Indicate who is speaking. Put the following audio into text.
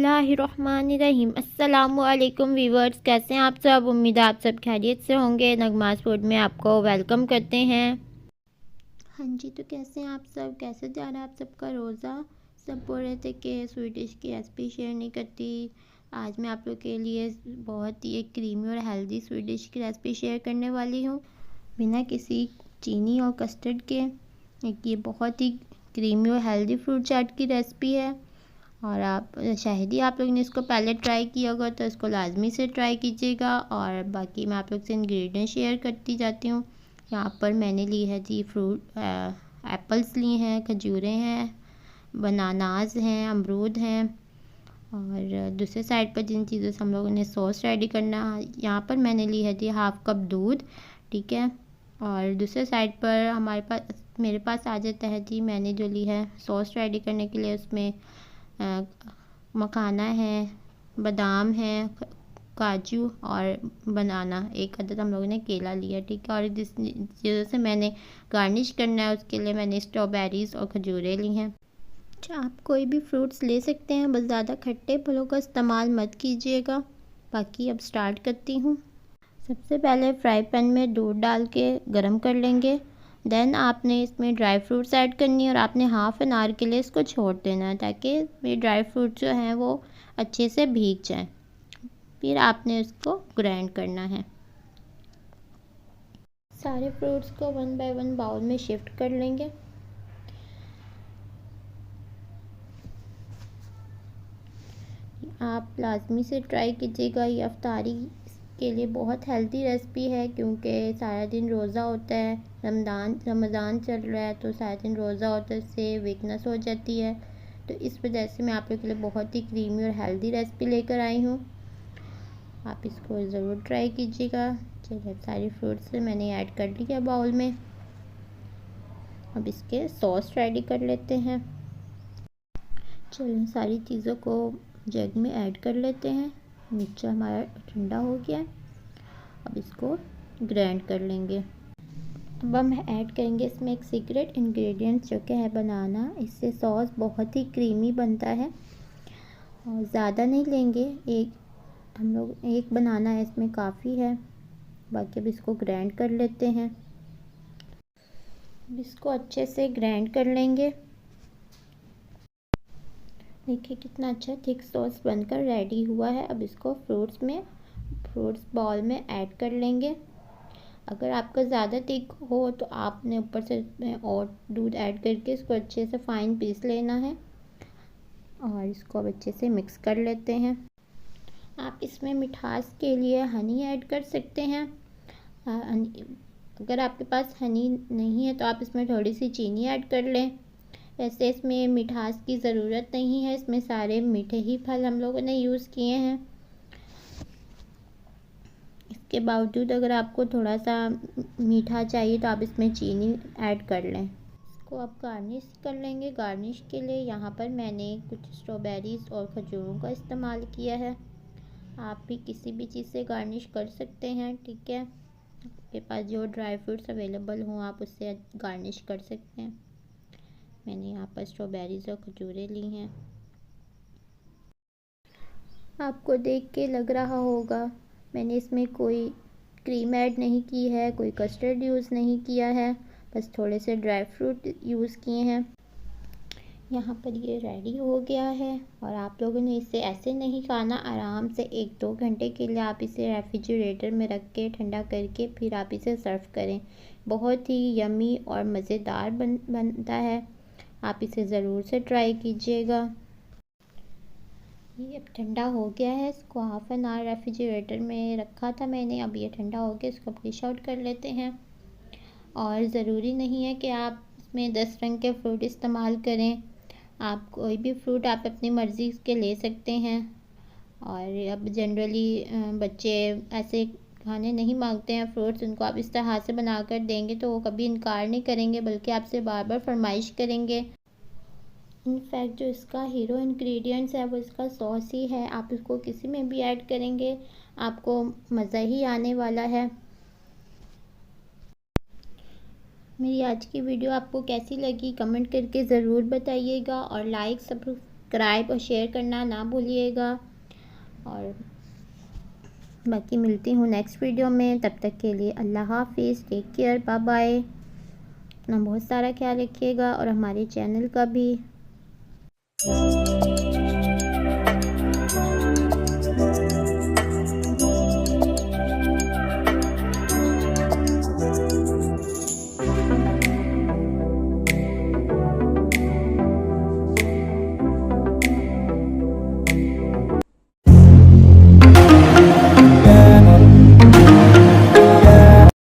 Speaker 1: बिस्मिल्लाहिर्रहमानिर्रहीम। अस्सलामुअलैकुम वीवर्स, कैसे हैं आप सब। उम्मीद है आप सब खैरियत से होंगे। नगमास फूड में आपको वेलकम करते हैं। हाँ जी, तो कैसे हैं आप सब, कैसे जा रहा है आप सबका रोज़ा। सब बोल रहे थे कि स्वीट डिश की रेसिपी शेयर नहीं करती। आज मैं आप लोग के लिए बहुत ही एक क्रीमी और हेल्दी स्वीट डिश की रेसिपी शेयर करने वाली हूँ, बिना किसी चीनी और कस्टर्ड के। एक ये बहुत ही क्रीमी और हेल्दी फ्रूट चाट की रेसिपी है। और आप शायद ही आप लोग ने इसको पहले ट्राई किया होगा, तो इसको लाजमी से ट्राई कीजिएगा। और बाकी मैं आप लोग से इंग्रेडिएंट शेयर करती जाती हूँ। यहाँ पर मैंने ली है जी फ्रूट, एप्पल्स लिए हैं, खजूरें हैं, बनानाज हैं, अमरूद हैं। और दूसरे साइड पर जिन चीज़ों से हम लोगों ने सॉस रेडी करना, यहाँ पर मैंने ली है जी हाफ़ कप दूध, ठीक है। और दूसरे साइड पर मेरे पास आ जाता है जी, मैंने जो ली है सॉस रेडी करने के लिए, उसमें मखाना है, बादाम है, काजू और बनाना, एक अदद हम लोगों ने केला लिया, ठीक है। और जिस चीज़ों से मैंने गार्निश करना है उसके लिए मैंने स्ट्रॉबेरीज़ और खजूरें ली हैं। अच्छा, आप कोई भी फ्रूट्स ले सकते हैं, बस ज़्यादा खट्टे फलों का इस्तेमाल मत कीजिएगा। बाकी अब स्टार्ट करती हूँ। सबसे पहले फ्राई पैन में दूध डाल के गरम कर लेंगे। देन आपने इसमें ड्राई फ्रूट्स ऐड करनी है और आपने हाफ़ एन आवर के लिए इसको छोड़ देना है, ताकि ये ड्राई फ्रूट जो हैं वो अच्छे से भीग जाएं। फिर आपने इसको ग्राइंड करना है। सारे फ्रूट्स को वन बाय वन बाउल में शिफ्ट कर लेंगे। आप लाजमी से ट्राई कीजिएगा, ये अफ्तारी के लिए बहुत हेल्दी रेसिपी है, क्योंकि सारा दिन रोज़ा होता है, रमज़ान चल रहा है, तो सारा दिन रोज़ा होता है, इससे वीकनेस हो जाती है। तो इस वजह से मैं आप लोगों के लिए बहुत ही क्रीमी और हेल्दी रेसिपी लेकर आई हूँ। आप इसको ज़रूर ट्राई कीजिएगा। चलिए, सारी फ्रूट्स मैंने ऐड कर लिया बाउल में। अब इसके सॉस रेडी कर लेते हैं। चलिए, सारी चीज़ों को जग में ऐड कर लेते हैं। मिक्सचर हमारा ठंडा हो गया है, अब इसको ग्राइंड कर लेंगे। अब हम ऐड करेंगे इसमें एक सीक्रेट इंग्रेडिएंट, जो कि है बनाना। इससे सॉस बहुत ही क्रीमी बनता है। और ज़्यादा नहीं लेंगे, हम लोग एक बनाना है, इसमें काफ़ी है। बाकी अब इसको ग्राइंड कर लेते हैं। अब इसको अच्छे से ग्राइंड कर लेंगे। देखिए कितना अच्छा थिक सॉस बनकर रेडी हुआ है। अब इसको फ्रूट्स बाउल में ऐड कर लेंगे। अगर आपका ज़्यादा थिक हो तो आपने ऊपर से और दूध ऐड करके इसको अच्छे से फाइन पीस लेना है। और इसको अब अच्छे से मिक्स कर लेते हैं। आप इसमें मिठास के लिए हनी ऐड कर सकते हैं। अगर आपके पास हनी नहीं है तो आप इसमें थोड़ी सी चीनी ऐड कर लें। वैसे इसमें मिठास की ज़रूरत नहीं है, इसमें सारे मीठे ही फल हम लोगों ने यूज़ किए हैं। इसके बावजूद अगर आपको थोड़ा सा मीठा चाहिए तो आप इसमें चीनी ऐड कर लें। इसको आप गार्निश कर लेंगे। गार्निश के लिए यहाँ पर मैंने कुछ स्ट्रॉबेरीज़ और खजूरों का इस्तेमाल किया है। आप भी किसी भी चीज़ से गार्निश कर सकते हैं, ठीक है। आपके पास जो ड्राई फ्रूट्स अवेलेबल हों आप उससे गार्निश कर सकते हैं। मैंने यहाँ पर स्ट्रॉबेरीज़ और खजूरें ली हैं। आपको देख के लग रहा होगा मैंने इसमें कोई क्रीम ऐड नहीं की है, कोई कस्टर्ड यूज़ नहीं किया है, बस थोड़े से ड्राई फ्रूट यूज़ किए हैं। यहाँ पर ये रेडी हो गया है। और आप लोगों ने इसे ऐसे नहीं खाना, आराम से 1-2 घंटे के लिए आप इसे रेफ्रिजरेटर में रख के ठंडा करके फिर आप इसे सर्व करें। बहुत ही यमी और मज़ेदार बनता है। आप इसे ज़रूर से ट्राई कीजिएगा। ये अब ठंडा हो गया है, इसको हाफ़ एन आवर रेफ्रिजरेटर में रखा था मैंने। अब ये ठंडा हो गया, इसको डिश आउट कर लेते हैं। और ज़रूरी नहीं है कि आप इसमें 10 रंग के फ्रूट इस्तेमाल करें। आप कोई भी फ्रूट आप अपनी मर्ज़ी के ले सकते हैं। और अब जनरली बच्चे ऐसे खाने नहीं मांगते हैं फ्रूट्स, उनको आप इस तरह से बना कर देंगे तो वो कभी इनकार नहीं करेंगे, बल्कि आपसे बार बार फरमाइश करेंगे। इनफैक्ट जो इसका हीरो इंग्रेडिएंट्स है वो इसका सॉस ही है। आप इसको किसी में भी ऐड करेंगे आपको मज़ा ही आने वाला है। मेरी आज की वीडियो आपको कैसी लगी कमेंट करके ज़रूर बताइएगा। और लाइक सब्सक्राइब और शेयर करना ना भूलिएगा। और बाकी मिलती हूँ नेक्स्ट वीडियो में, तब तक के लिए अल्लाह हाफिज़, टेक केयर, बाय बाय। अपना बहुत सारा ख्याल रखिएगा और हमारे चैनल का भी।